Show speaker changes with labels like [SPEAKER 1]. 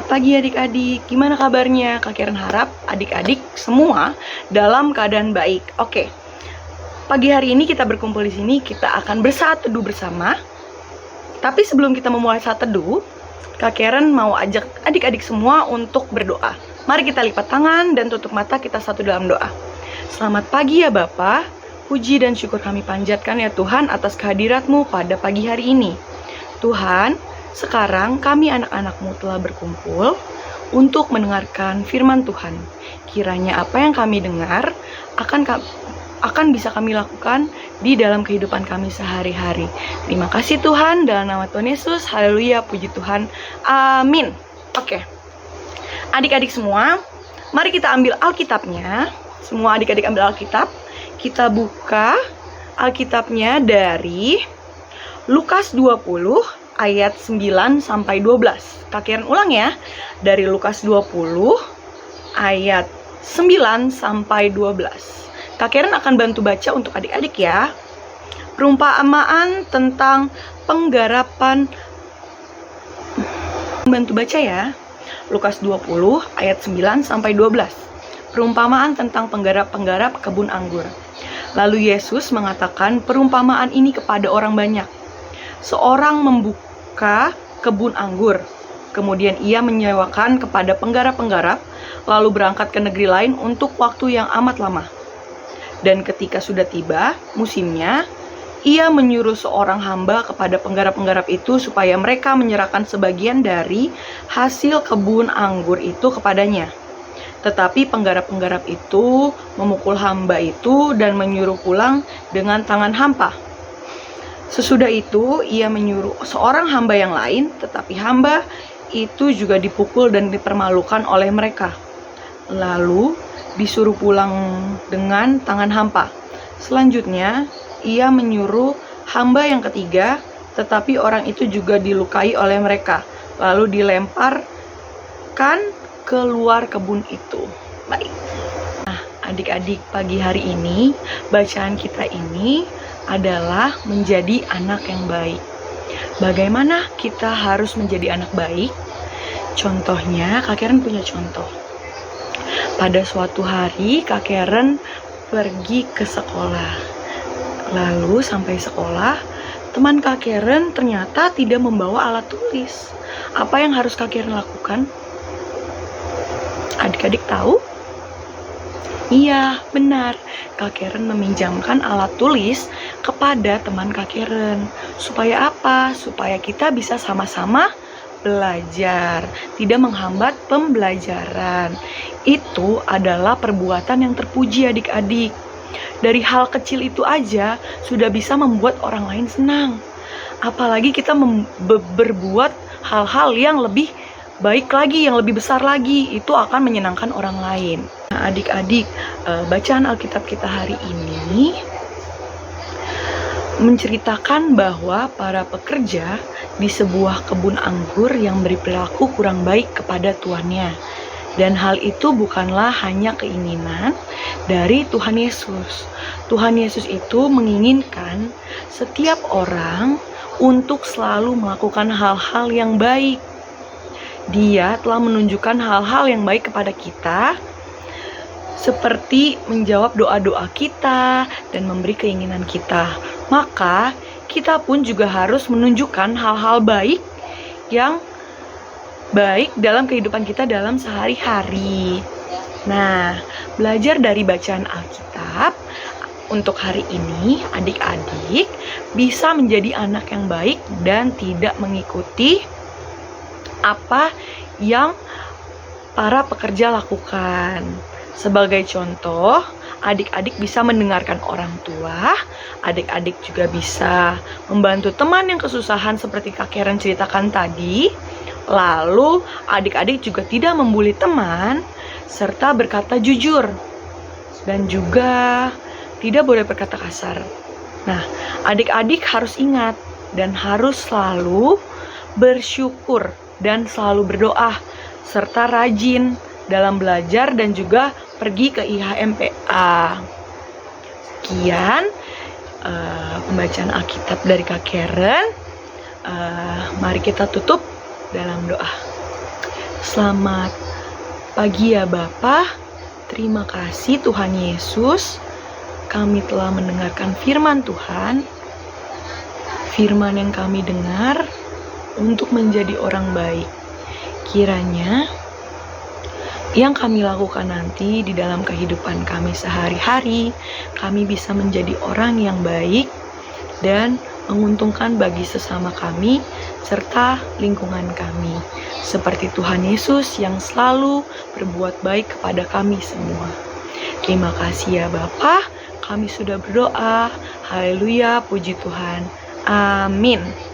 [SPEAKER 1] Selamat pagi adik-adik, gimana kabarnya? Kak Karen harap adik-adik semua dalam keadaan baik. Oke, pagi hari ini kita berkumpul di sini, kita akan bersaat teduh bersama. Tapi sebelum kita memulai saat teduh, Kak Karen mau ajak adik-adik semua untuk berdoa. Mari kita lipat tangan dan tutup mata, kita satu dalam doa. Selamat pagi ya Bapa, puji dan syukur kami panjatkan ya Tuhan atas kehadirat-Mu pada pagi hari ini. Tuhan, sekarang kami anak-anak-Mu telah berkumpul untuk mendengarkan firman Tuhan. Kiranya apa yang kami dengar akan bisa kami lakukan di dalam kehidupan kami sehari-hari. Terima kasih Tuhan, dalam nama Tuhan Yesus, haleluya, puji Tuhan, amin. Oke, adik-adik semua, mari kita ambil Alkitabnya. Semua adik-adik ambil Alkitab. Kita buka Alkitabnya dari Lukas 20 ayat 9 sampai 12. Kak Karen ulang ya. Dari Lukas 20 ayat 9 sampai 12. Kak Karen akan bantu baca untuk adik-adik ya. Perumpamaan tentang penggarapan. Bantu baca ya. Lukas 20 ayat 9 sampai 12. Perumpamaan tentang penggarap-penggarap kebun anggur. Lalu Yesus mengatakan perumpamaan ini kepada orang banyak. Seorang membuka kebun anggur, kemudian ia menyewakan kepada penggarap-penggarap, lalu berangkat ke negeri lain untuk waktu yang amat lama. Dan ketika sudah tiba musimnya, ia menyuruh seorang hamba kepada penggarap-penggarap itu supaya mereka menyerahkan sebagian dari hasil kebun anggur itu kepadanya. Tetapi penggarap-penggarap itu memukul hamba itu dan menyuruh pulang dengan tangan hampa. Sesudah itu, ia menyuruh seorang hamba yang lain, tetapi hamba itu juga dipukul dan dipermalukan oleh mereka. Lalu, disuruh pulang dengan tangan hampa. Selanjutnya, ia menyuruh hamba yang ketiga, tetapi orang itu juga dilukai oleh mereka. Lalu dilemparkan keluar kebun itu. Baik. Nah, adik-adik, pagi hari ini, bacaan kita ini adalah menjadi anak yang baik. Bagaimana kita harus menjadi anak baik? Contohnya, Kak Karen punya contoh. Pada suatu hari, Kak Karen pergi ke sekolah. Lalu sampai sekolah, teman Kak Karen ternyata tidak membawa alat tulis. Apa yang harus Kak Karen lakukan? Adik-adik tahu? Iya, benar. Kak Karen meminjamkan alat tulis kepada teman Kak Karen. Supaya apa? Supaya kita bisa sama-sama belajar, tidak menghambat pembelajaran. Itu adalah perbuatan yang terpuji adik-adik. Dari hal kecil itu aja sudah bisa membuat orang lain senang. Apalagi kita berbuat hal-hal yang lebih baik lagi, yang lebih besar lagi, itu akan menyenangkan orang lain. Nah, adik-adik, bacaan Alkitab kita hari ini menceritakan bahwa para pekerja di sebuah kebun anggur yang berperilaku kurang baik kepada tuannya. Dan hal itu bukanlah hanya keinginan dari Tuhan Yesus. Tuhan Yesus itu menginginkan setiap orang untuk selalu melakukan hal-hal yang baik. Dia telah menunjukkan hal-hal yang baik kepada kita, seperti menjawab doa-doa kita dan memberi keinginan kita. Maka kita pun juga harus menunjukkan hal-hal baik yang baik dalam kehidupan kita dalam sehari-hari. Nah, belajar dari bacaan Alkitab untuk hari ini, adik-adik bisa menjadi anak yang baik dan tidak mengikuti apa yang para pekerja lakukan. Sebagai contoh, adik-adik bisa mendengarkan orang tua, adik-adik juga bisa membantu teman yang kesusahan seperti Kak Karen ceritakan tadi. Lalu, adik-adik juga tidak membuli teman, serta berkata jujur. Dan juga tidak boleh berkata kasar. Nah, adik-adik harus ingat dan harus selalu bersyukur dan selalu berdoa, serta rajin dalam belajar dan juga pergi ke IHMPA. Sekian pembacaan Alkitab dari Kak Karen. Mari kita tutup dalam doa. Selamat pagi ya Bapa. Terima kasih Tuhan Yesus. Kami telah mendengarkan firman Tuhan. Firman yang kami dengar untuk menjadi orang baik. Kiranya yang kami lakukan nanti di dalam kehidupan kami sehari-hari, kami bisa menjadi orang yang baik dan menguntungkan bagi sesama kami serta lingkungan kami. Seperti Tuhan Yesus yang selalu berbuat baik kepada kami semua. Terima kasih ya Bapa. Kami sudah berdoa. Haleluya, puji Tuhan. Amin.